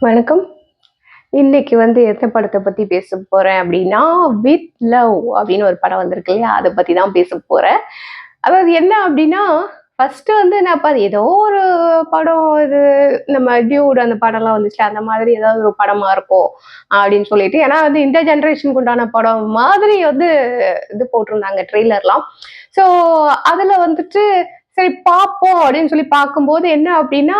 வணக்கம். இன்னைக்கு எந்த படத்த பத்தி பேசப் போறேன் அப்டின்னா, வித் லவ் அப்டின்னு ஒரு படம் வந்திருக்கு இல்லையா? அத பத்தி தான் பேசப் போறேன். அதாவது என்ன அப்டின்னா, ஃபர்ஸ்ட்டு நான் ஏதோ ஒரு படம் இது நம்ம டியூட் அந்த படம்லாம் வந்துச்சுல, அந்த மாதிரி ஏதாவது ஒரு படமா இருக்கும் அப்டின்னு சொல்லிட்டு, ஏன்னா இந்த ஜெனரேஷனுக்கு உண்டான படம் மாதிரி இது போட்டிருந்தாங்க ட்ரெய்லர்லாம். ஸோ அதுல சரி பார்ப்போம் அப்படின்னு சொல்லி பார்க்கும்போது என்ன அப்படின்னா,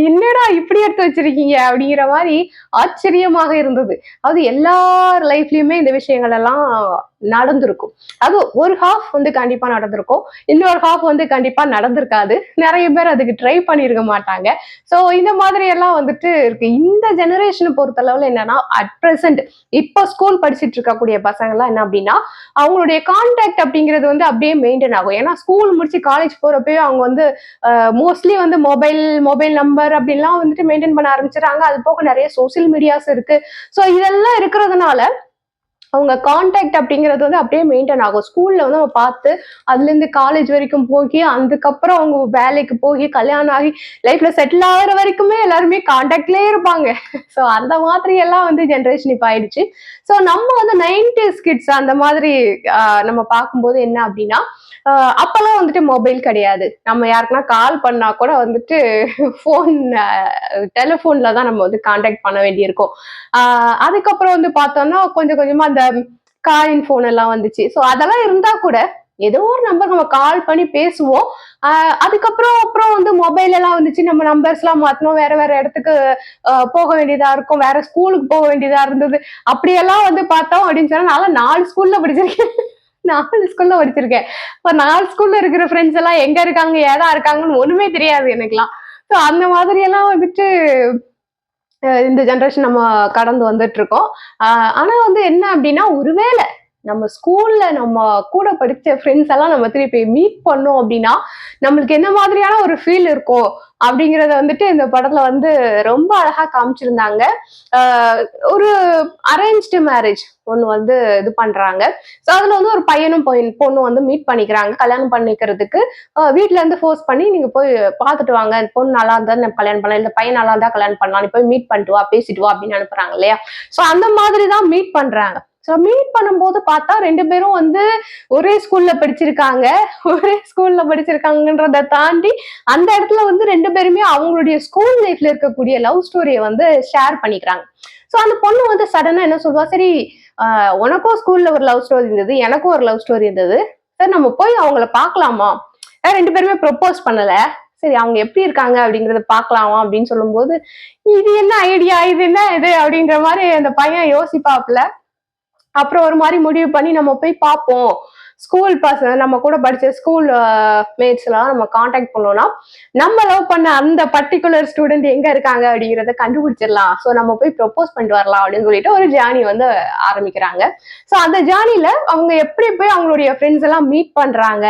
"என்னடா இப்படி எடுத்து வச்சிருக்கீங்க?" அப்படிங்கிற மாரி ஆச்சரியமாக இருந்தது. அது எல்லார் லைஃப்லயுமே இந்த விஷயங்கள் எல்லாம் நடந்திருக்கும். அது ஒரு ஹால்ஃப் கண்டிப்பா நடந்திருக்கும். இன்னொரு ஹால்ஃப் கண்டிப்பா நடந்திருக்காது. நெறைய பேர் அதுக்கு ட்ரை பண்ணியிருக்க மாட்டாங்க. ஸோ இந்த மாதிரி எல்லாம் இருக்கு. இந்த ஜெனரேஷன பொறுத்தளவுல என்னன்னா, அட் பிரசன்ட் இப்ப ஸ்கூல் படிச்சுட்டு இருக்கக்கூடிய பசங்கலாம் என்ன அப்படின்னா, அவங்களுடைய கான்டாக்ட் அப்படிங்கிறது அப்படியே மெயின்டெயின் ஆகும். ஏன்னா ஸ்கூல் முடிச்சு காலேஜ் போறப்பயே அவங்க மோஸ்ட்லி மொபைல் நம்பர் அப்படிலாம் மெயின்டெயின் பண்ண ஆரம்பிச்சுறாங்க. அது போக நெறைய சோசியல் மீடியாஸ் இருக்கு. ஸோ இதெல்லாம் இருக்கிறதுனால அவங்க கான்டாக்ட் அப்படிங்கிறது அப்படியே மெயின்டெயின் ஆகும். ஸ்கூல்ல நம்ம பார்த்து, அதுலேருந்து காலேஜ் வரைக்கும் போகி, அதுக்கப்புறம் அவங்க வேலைக்கு போகி, கல்யாணம் ஆகி, லைஃப்ல செட்டில் ஆகுற வரைக்குமே எல்லாருமே கான்டாக்ட்லயே இருப்பாங்க. ஸோ அந்த மாதிரி எல்லாம் ஜெனரேஷன் இப்ப ஆயிடுச்சு. ஸோ நம்ம 90s கிட்ஸ் அந்த மாதிரி நம்ம பார்க்கும்போது என்ன அப்படின்னா, அப்பல்லாம் மொபைல் கிடையாது. நம்ம யாருக்குன்னா கால் பண்ணா கூட ஃபோன் டெலிஃபோன்ல தான் நம்ம கான்டாக்ட் பண்ண வேண்டியிருக்கும். அதுக்கப்புறம் பார்த்தோம்னா, கொஞ்சம் கொஞ்சமா அந்த காயின் ஃபோன் எல்லாம் வந்துச்சு. ஸோ அதெல்லாம் இருந்தா கூட, ஏதோ ஒரு நம்பர் நம்ம கால் பண்ணி பேசுவோம். அதுக்கப்புறம் அப்புறம் மொபைல் எல்லாம் வந்துச்சு. நம்ம நம்பர்ஸ்லாம் மாத்துனோம். வேற வேற இடத்துக்கு போக வேண்டியதா இருக்கும். வேற ஸ்கூலுக்கு போக வேண்டியதா இருந்தது. அப்படியெல்லாம் பார்த்தோம் அப்படின்னு சொன்னா, நான்லாம் 4 ஸ்கூல்ல படிச்சிருக்கேன். 4 ஸ்கூல்ல படிச்சிருக்கேன். இப்ப 4 ஸ்கூல்ல இருக்கிற ஃப்ரெண்ட்ஸ் எல்லாம் எங்க இருக்காங்க, ஏதா இருக்காங்கன்னு ஒண்ணுமே தெரியாது எனக்கெல்லாம். ஸோ அந்த மாதிரி எல்லாம் இந்த ஜெனரேஷன் நம்ம கடந்து வந்துட்டு இருக்கோம். ஆனா என்ன அப்டின்னா, ஒருவேள நம்ம ஸ்கூல்ல நம்ம கூட படிச்ச ஃப்ரெண்ட்ஸ் எல்லாம் நம்ம திருப்பி மீட் பண்ணோம் அப்டின்னா, நம்மளுக்கு என்ன மாதிரியான ஒரு ஃபீல் இருக்கும் அப்டிங்கிறத இந்த படத்துல ரொம்ப அழகா காமிச்சிருந்தாங்க. அ ஒரு அரேஞ்ச்டு மேரேஜ் ஒண்ணு இது பண்றாங்க. ஸோ அதுல ஒரு பையனும் பொண்ணும் மீட் பண்ணிக்கிறாங்க. கல்யாணம் பண்ணிக்கிறதுக்கு வீட்ல இருந்து ஃபோர்ஸ் பண்ணி, "நீங்க போய் பார்த்துட்டு வாங்க. இந்த பொண்ணு நல்லா இருந்தா நம்ம கல்யாணம் பண்ணலாம். இந்த பையன் நல்லா இருந்தா கல்யாணம் பண்ணலாம். நீ போய் மீட் பண்ணிட்டு வா, பேசிட்டு வா" அப்படின்னு அனுப்புறாங்க இல்லையா? ஸோ அந்த மாதிரி தான் மீட் பண்றாங்க. ஸோ மீட் பண்ணும்போது பார்த்தா 2 பேரும் ஒரே ஸ்கூல்ல படிச்சிருக்காங்க. ஒரே ஸ்கூல்ல படிச்சிருக்காங்கன்றத தாண்டி, அந்த இடத்துல 2 பேருமே அவங்களுடைய ஸ்கூல் லைஃப்ல இருக்கக்கூடிய லவ் ஸ்டோரிய ஷேர் பண்ணிக்கிறாங்க. ஸோ அந்த பொண்ணு சடனா என்ன சொல்வா, "சரி உனக்கும் ஸ்கூல்ல ஒரு லவ் ஸ்டோரி இருந்தது. எனக்கும் ஒரு லவ் ஸ்டோரி இருந்தது. சரி நம்ம போய் அவங்கள பார்க்கலாமா? 2 பேருமே ப்ரொப்போஸ் பண்ணல. சரி அவங்க எப்படி இருக்காங்க அப்படிங்கிறத பார்க்கலாமா?" அப்படின்னு சொல்லும்போது, "இது என்ன ஐடியா? இது என்ன இது?" அப்படின்ற மாரி அந்த பையன் யோசிப்பாப்ல. அப்புறம் ஒரு மாரி முடிவு பண்ணி நம்ம போய் பார்ப்போம். ஸ்கூல் பசங்க நம்ம கூட படிச்ச ஸ்கூல் மேட்ஸ்லாம் நம்ம கான்டாக்ட் பண்ணோம்னா, நம்ம லவ் பண்ண அந்த பர்ட்டிகுலர் ஸ்டூடண்ட் எங்க இருக்காங்க அப்படிங்கிறத கண்டுபிடிச்சிடலாம். ஸோ நம்ம போய் ப்ரொப்போஸ் பண்ணிட்டு வரலாம் அப்படின்னு சொல்லிட்டு ஒரு ஜேர்னி ஆரம்பிக்கிறாங்க. ஸோ அந்த ஜேர்னில அவங்க எப்படி போய் அவங்களுடைய ஃப்ரெண்ட்ஸ் எல்லாம் மீட் பண்றாங்க?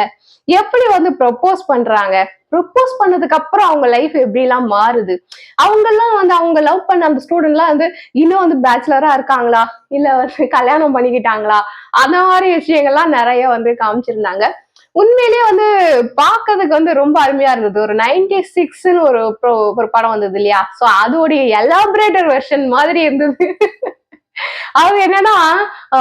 எப்படி ப்ரொப்போஸ் பண்றாங்க? ப்ரொப்போஸ் பண்ணதுக்கு அப்புறம் அவங்க லைஃப் எப்படிலாம் மாறுது? அவங்கலாம் அவங்க லவ் பண்ண அந்த ஸ்டூடண்ட்லாம் இன்னும் பேச்சுலரா இருக்காங்களா? இல்ல கல்யாணம் பண்ணிக்கிட்டாங்களா? அந்த மாரி விஷயங்கள்லாம் நெறைய காமிச்சிருந்தாங்க. உண்மையிலேயே பார்க்கறதுக்கு ரொம்ப அருமையா இருந்தது. ஒரு 96ன்னு ஒரு படம் வந்தது இல்லையா? சோ அதோடைய எலாபரேட்டட் வெர்ஷன் மாதிரி இருந்தது. அது என்னன்னா, அ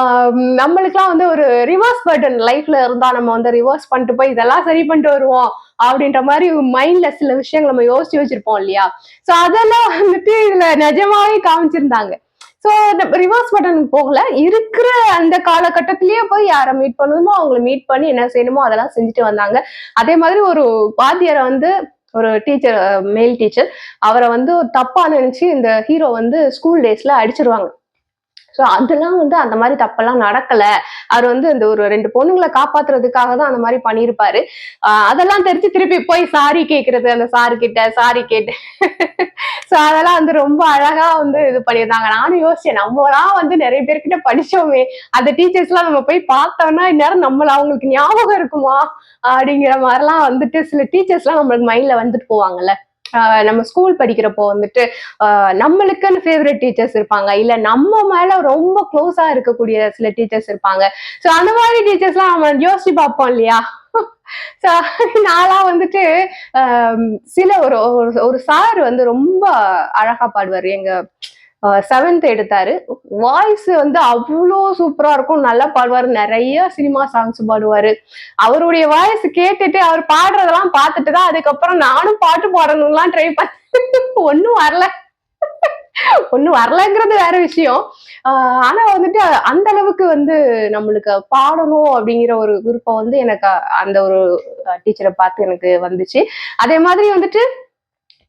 நம்மளுக்குலாம் ஒரு ரிவர்ஸ் பட்டன் லைஃப்ல இருந்தா நம்ம ரிவர்ஸ் பண்ணிட்டு போய் இதெல்லாம் சரி பண்ணிட்டு வருவோம். அப்படின்ற மாரி மைண்ட்ல சில விஷயங்கள் நம்ம யோசிச்சு வச்சிருப்போம் இல்லையா? சோ அதெல்லாம் இதுல நிஜமாவே காமிச்சிருந்தாங்க. சோ ரிவர்ஸ் பட்டனுக்கு போகல. இருக்கிற அந்த காலகட்டத்திலேயே போய் யார மீட் பண்ணணுமோ அவங்கள மீட் பண்ணி என்ன செய்யணுமோ அதெல்லாம் செஞ்சுட்டு வந்தாங்க. அதே மாதிரி ஒரு வாத்தியார ஒரு டீச்சர் மேல் டீச்சர் அவர ஒரு தப்பா நினைச்சு இந்த ஹீரோ ஸ்கூல் டேஸ்ல அடிச்சிருவாங்க. சோ அதெல்லாம் அந்த மாரி தப்பெல்லாம் நடக்கல. அவரு இந்த ஒரு 2 பொண்ணுங்கள காப்பாத்துறதுக்காக தான் அந்த மாரி பண்ணியிருப்பாரு. அதெல்லாம் தெரிஞ்சு திருப்பி போய் சாரி கேட்கிறது அந்த சார் கிட்ட சாரி கேட்டு சோ அதெல்லாம் ரொம்ப அழகா இது பண்ணியிருந்தாங்க. நானும் யோசிச்சேன், நம்மலாம் நெறைய பேர்கிட்ட படிச்சோமே, அந்த டீச்சர்ஸ்லாம் நம்ம போய் பார்த்தோம்னா, இந்நேரம் நம்மள அவங்களுக்கு ஞாபகம் இருக்குமா? அப்படிங்கிற மாரிலாம் சில டீச்சர்ஸ்லாம் நம்மளுக்கு மைண்ட்ல போவாங்கல்ல. நம்ம ஸ்கூல் படிக்கிறப்போ நம்மளுக்குன்னு ஃபேவரட் டீச்சர்ஸ் இருப்பாங்க. இல்ல நம்ம மேல ரொம்ப க்ளோஸா இருக்கக்கூடிய சில டீச்சர்ஸ் இருப்பாங்க. சோ அந்த மாரி டீச்சர்ஸ்லாம் நம்ம யோசிச்சு பார்ப்போம் இல்லையா? நான்லாம் வந்துட்டு சில ஒரு ஒரு சார் வந்து ரொம்ப அழகா பாடுவாரு. எங்க 7th எடுத்தாரு. வாய்ஸ் வந்து அவ்ளோ சூப்பரா இருக்கும். நல்லா பாடுவாரு. நெறைய சினிமா சாங்ஸ் பாடுவாரு. அவருடைய வாய்ஸ் கேட்டுட்டு அவர் பாடுறதெல்லாம் பார்த்துட்டு தான் அதுக்கப்புறம் நானும் பாட்டு பாடணும்லாம் ட்ரை பண்ணேன். ஒண்ணும் வரல. ஒண்ணும் வரலங்கிறது வேற விஷயம். ஆனா வந்துட்டு அந்த அளவுக்கு வந்து நம்மளுக்கு பாடணும் அப்படிங்கிற ஒரு விருப்பம் வந்து எனக்கு அந்த ஒரு டீச்சரை பார்த்து எனக்கு வந்துச்சு. அதே மாதிரி வந்துட்டு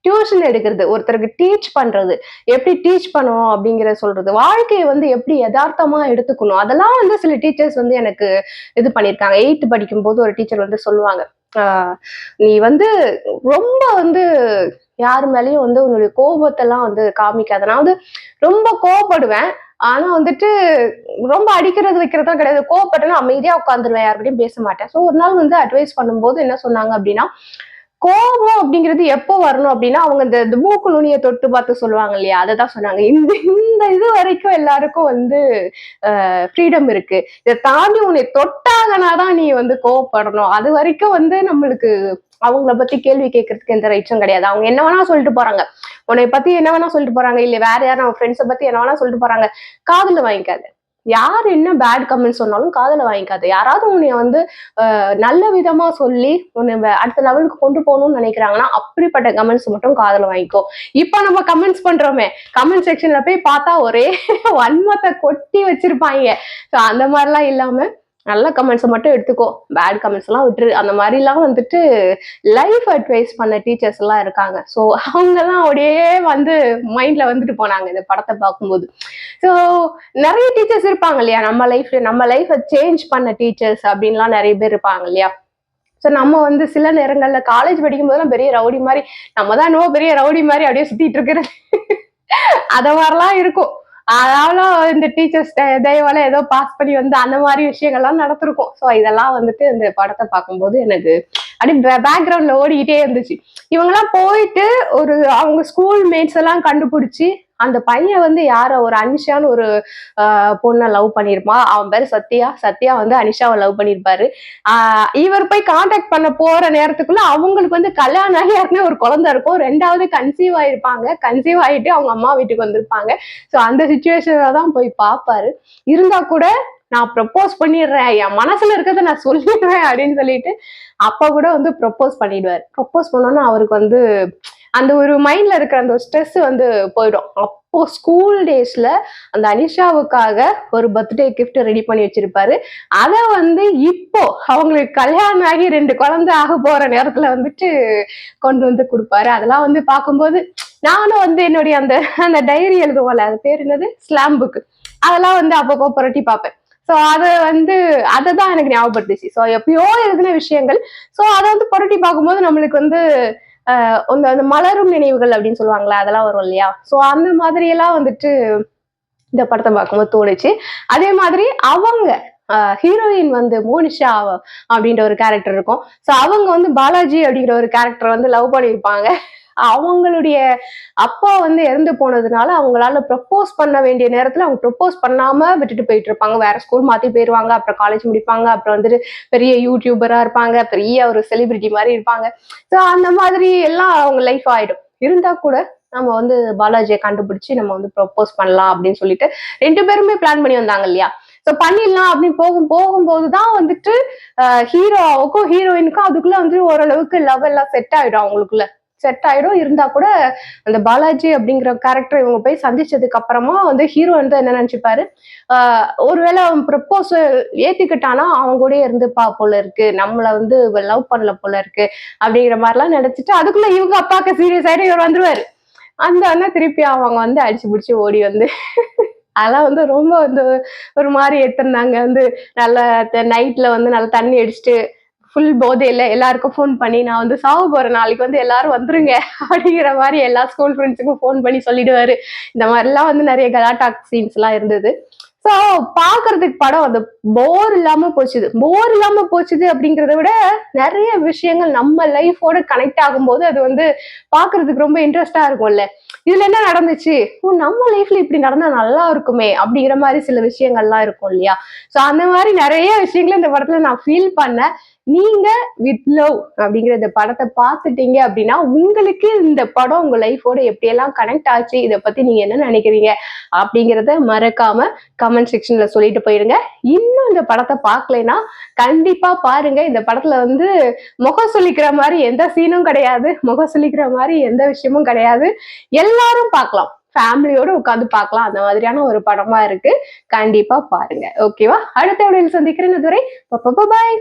டியூஷன் எடுக்கிறது, ஒருத்தருக்கு டீச் பண்றது, எப்படி டீச் பண்ணணும் அப்படிங்கிறத சொல்றது, வாழ்க்கைய வந்து எப்படி எதார்த்தமா எடுத்துக்கணும். அதெல்லாம் வந்து சில டீச்சர்ஸ் வந்து எனக்கு இது பண்ணியிருக்காங்க. 8th படிக்கும்போது ஒரு டீச்சர் வந்து சொல்லுவாங்க. ஆ "நீ வந்து ரொம்ப வந்து யார் மேலயும் வந்து உன்னுடைய கோபத்தெல்லாம் வந்து காமிக்காத." நான் வந்து ரொம்ப கோவப்படுவேன். ஆனா வந்துட்டு ரொம்ப அடிக்கிறது, வைக்கிறதுலாம் கிடையாது. கோவப்பட்டேன்னா அமைதியா உட்கார்ந்துருவேன். யார்கிட்டயும் பேச மாட்டேன். ஸோ ஒரு நாள் வந்து அட்வைஸ் பண்ணும்போது என்ன சொன்னாங்க அப்படின்னா, கோபம் அப்படிங்கிறது எப்போ வரணும் அப்படின்னா, அவங்க இந்த இந்த மூக்கு நுனிய தொட்டு பார்த்து சொல்லுவாங்க இல்லையா? அததான் சொன்னாங்க. இந்த இந்த இது வரைக்கும் எல்லாருக்கும் வந்து ஃப்ரீடம் இருக்கு. இத தாண்டி உன்னை தொட்டாங்கன்னா தான் நீ வந்து கோவப்படணும். அது வரைக்கும் வந்து நம்மளுக்கு அவங்கள பத்தி கேள்வி கேட்கறதுக்கு எந்த ரைட்ஸும் கிடையாது. அவங்க என்ன வேணா சொல்லிட்டு போறாங்க. உன்னைய பத்தி என்ன வேணா சொல்லிட்டு போறாங்க. இல்ல வேற யாரும் நம்ம ஃப்ரெண்ட்ஸ பத்தி என்ன வேணா சொல்லிட்டு போறாங்க. காதுல வாங்கிக்காத. யார் என்ன பேட் கமெண்ட் சொன்னாலும் காதுல வாங்கிக்காத. யாராவது உன்னைய வந்து நல்ல விதமா சொல்லி உன்னை அடுத்த லெவலுக்கு கொண்டு போகணும்னு நினைக்கிறாங்கன்னா அப்படிப்பட்ட கமெண்ட்ஸ் மட்டும் காதுல வாங்கிக்கோ. இப்ப நம்ம கமெண்ட்ஸ் பண்றோமே, கமெண்ட் செக்ஷன்ல போய் பார்த்தா ஒரே வன்மத்தை கொட்டி வச்சிருப்பாங்க. ஸோ அந்த மாதிரிலாம் இல்லாம நல்ல கமெண்ட்ஸை மட்டும் எடுத்துக்கோ, பேட் கமெண்ட்ஸ் எல்லாம் விட்டுரு. அந்த மாதிரிலாம் வந்துட்டு லைஃப் அட்வைஸ் பண்ண டீச்சர்ஸ் எல்லாம் இருக்காங்க. ஸோ அவங்கெல்லாம் அப்படியே வந்து மைண்ட்ல வந்துட்டு போனாங்க இந்த படத்தை பார்க்கும்போது. ஸோ நிறைய டீச்சர்ஸ் இருப்பாங்க இல்லையா நம்ம லைஃப்பை சேஞ்ச் பண்ண டீச்சர்ஸ் அப்படின்லாம் நிறைய பேர் இருப்பாங்க இல்லையா? ஸோ நம்ம வந்து சில நேரங்கள்ல காலேஜ் படிக்கும் போதெல்லாம் பெரிய ரவுடி மாதிரி நம்ம தான் என்னவோ பெரிய ரவுடி மாதிரி அப்படியே சுத்திட்டு இருக்கிறது அத மாதிரிலாம் இருக்கும். ஆனாலும் இந்த டீச்சர்ஸ் தயவால ஏதோ பாஸ் பண்ணி வந்து அந்த மாதிரி விஷயங்கள்லாம் நடந்திருக்கும். ஸோ இதெல்லாம் வந்துட்டு இந்த படத்தை பார்க்கும்போது எனக்கு அப்படியே பேக்ரவுண்ட்ல ஓடிக்கிட்டே இருந்துச்சு. இவங்கெல்லாம் போயிட்டு அவங்க ஸ்கூல் மேட்ஸ் எல்லாம் கண்டுபிடிச்சு அந்த பையன் வந்து ஒரு அனிஷான்னு ஒரு பொண்ணை லவ் பண்ணிருப்பான். அவன் பேரு சத்யா. சத்யா வந்து அனிஷாவை லவ் பண்ணிருப்பாரு. இவர் போய் கான்டாக்ட் பண்ண போற நேரத்துக்குள்ள அவங்களுக்கு வந்து கல்யாணம் ஆகி ஏற்கனவே ஒரு குழந்தை இருக்கும். 2வது கன்சீவ் ஆயிருப்பாங்க. கன்சீவ் ஆயிட்டு அவங்க அம்மா வீட்டுக்கு வந்திருப்பாங்க. ஸோ அந்த சுச்சுவேஷன்ல தான் போய் பார்ப்பாரு. இருந்தா கூட நான் ப்ரப்போஸ் பண்ணிடுறேன், என் மனசுல இருக்கிறத நான் சொல்லிடுறேன் அப்படின்னு சொல்லிட்டு அப்ப கூட வந்து ப்ரப்போஸ் பண்ணிடுவாரு. ப்ரப்போஸ் பண்ணோன்னா அவருக்கு வந்து அந்த ஒரு மைண்ட்ல இருக்கிற அந்த ஒரு ஸ்ட்ரெஸ் வந்து போயிடும். அப்போ ஸ்கூல் டேஸ்ல அந்த அனிஷாவுக்காக ஒரு பர்த்டே கிஃப்ட் ரெடி பண்ணி வச்சிருப்பாரு. அத வந்து இப்போ அவங்களுக்கு கல்யாணம் ஆகி 2 குழந்தை ஆக போற நேரத்துல வந்துட்டு கொண்டு வந்து கொடுப்பாரு. அதெல்லாம் வந்து பார்க்கும்போது நானும் வந்து என்னுடைய அந்த அந்த டைரி எழுதுவோம்ல, அது பேர் என்னது, ஸ்லாம் புக், அதெல்லாம் வந்து அப்பப்போ புரட்டி பார்ப்பேன். ஸோ அது வந்து அததான் எனக்கு ஞாபகப்படுத்துச்சு. ஸோ எப்பயோ எழுதின விஷயங்கள். ஸோ அதை வந்து புரட்டி பார்க்கும்போது நம்மளுக்கு வந்து அந்த மலரும் நினைவுகள் அப்படின்னு சொல்லுவாங்களா, அதெல்லாம் வரும் இல்லையா? ஸோ அந்த மாதிரி எல்லாம் வந்துட்டு இந்த படத்தை பார்க்கும்போது தோணுச்சு. அதே மாதிரி அவங்க ஹீரோயின் வந்து மோனிஷா அப்படின்ற ஒரு கேரக்டர் இருக்கும். ஸோ அவங்க வந்து பாலாஜி அப்படிங்கிற ஒரு கேரக்டர் வந்து லவ் பண்ணியிருப்பாங்க. அவங்களுடைய அப்பா வந்து இறந்து போனதுனால அவங்களால ப்ரப்போஸ் பண்ண வேண்டிய நேரத்துல அவங்க ப்ரப்போஸ் பண்ணாம விட்டுட்டு போயிட்டு இருப்பாங்க. வேற ஸ்கூல் மாத்தி போயிருவாங்க. அப்புறம் காலேஜ் முடிப்பாங்க. அப்புறம் வந்துட்டு பெரிய யூடியூபரா இருப்பாங்க. பெரிய ஒரு செலிபிரிட்டி மாதிரி இருப்பாங்க. ஸோ அந்த மாதிரி எல்லாம் அவங்க லைஃப் ஆயிடும். இருந்தா கூட நம்ம வந்து பாலாஜியை கண்டுபிடிச்சு நம்ம வந்து ப்ரப்போஸ் பண்ணலாம் அப்படின்னு சொல்லிட்டு 2 பேருமே பிளான் பண்ணி வந்தாங்க இல்லையா? ஸோ பண்ணிடலாம் அப்படின்னு போகும்போதுதான் வந்துட்டு ஹீரோவுக்கும் ஹீரோயினுக்கும் அதுக்குள்ள வந்து ஓரளவுக்கு லவ் எல்லாம் செட் ஆயிடும். அவங்களுக்குள்ள செட் ஆயிடும். இருந்தா கூட அந்த பாலாஜி அப்படிங்கிற கேரக்டர் இவங்க போய் சந்திச்சதுக்கு அப்புறமா வந்து ஹீரோ வந்து என்ன நினைச்சுப்பாரு, ஒருவேளை அவன் ப்ரப்போஸ் ஏத்துக்கிட்டானா அவங்க கூட இருந்துப்பா போல இருக்கு, நம்மள வந்து லவ் பண்ணல போல இருக்கு அப்படிங்கிற மாதிரிலாம் நினைச்சிட்டு அதுக்குள்ள இவங்க அப்பாக்கு சீரியஸ் ஆயிட்டு இவர் வந்துருவாரு. அந்த அண்ணன் திருப்பி அவங்க வந்து அடிச்சு பிடிச்சு ஓடி வந்து அதெல்லாம் வந்து ரொம்ப வந்து ஒரு மாதிரி எடுத்திருந்தாங்க. வந்து நல்ல நைட்ல வந்து நல்லா தண்ணி அடிச்சுட்டு ஃபுல் போதையில எல்லாருக்கும் ஃபோன் பண்ணி நான் வந்து சாவ போறேன், நாளைக்கு வந்து எல்லாரும் வந்துருங்க அப்படிங்கிற மாதிரி எல்லா ஸ்கூல் ஃப்ரெண்ட்ஸுக்கும் ஃபோன் பண்ணி சொல்லிடுவாரு. இந்த மாதிரிலாம் வந்து நிறைய கலாட்டா சீன்ஸ் எல்லாம் இருந்தது. ஸோ பாக்குறதுக்கு படம் அந்த போர் இல்லாம போச்சுது அப்படிங்கிறத விட நிறைய விஷயங்கள் நம்ம லைஃபோட கனெக்ட் ஆகும்போது அது வந்து பாக்குறதுக்கு ரொம்ப இன்ட்ரெஸ்டா இருக்கும்ல. இதுல என்ன நடந்துச்சு, நம்ம லைஃப்ல இப்படி நடந்தா நல்லா இருக்குமே அப்படிங்கிற மாதிரி சில விஷயங்கள்லாம் இருக்கும் இல்லையா? ஸோ அந்த மாதிரி நிறைய விஷயங்கள் இந்த படத்துல நான் ஃபீல் பண்ணேன். நீங்க வித் லவ் அப்படிங்கிற இந்த படத்தை பார்த்துட்டீங்க அப்படின்னா உங்களுக்கு இந்த படம் உங்க லைஃபோட எப்படியெல்லாம் கனெக்ட் ஆச்சு, இதை பத்தி நீங்க என்ன நினைக்கிறீங்க அப்படிங்கிறத மறக்காம கமெண்ட் செக்ஷன்ல சொல்லிட்டு போயிருங்க. இன்னும் இந்த படத்தை பார்க்கலைன்னா கண்டிப்பா பாருங்க. இந்த படத்துல வந்து முகம் சொல்லிக்கிற மாதிரி எந்த சீனும் கிடையாது, முகம் சொல்லிக்கிற மாதிரி எந்த விஷயமும் கிடையாது. எல்லாரும் பார்க்கலாம், ஃபேமிலியோட உட்காந்து பார்க்கலாம். அந்த மாதிரியான ஒரு படமா இருக்கு. கண்டிப்பா பாருங்க. ஓகேவா? அடுத்த வீடியோவில் சந்திக்கிறேன். அதுவரை பாய்.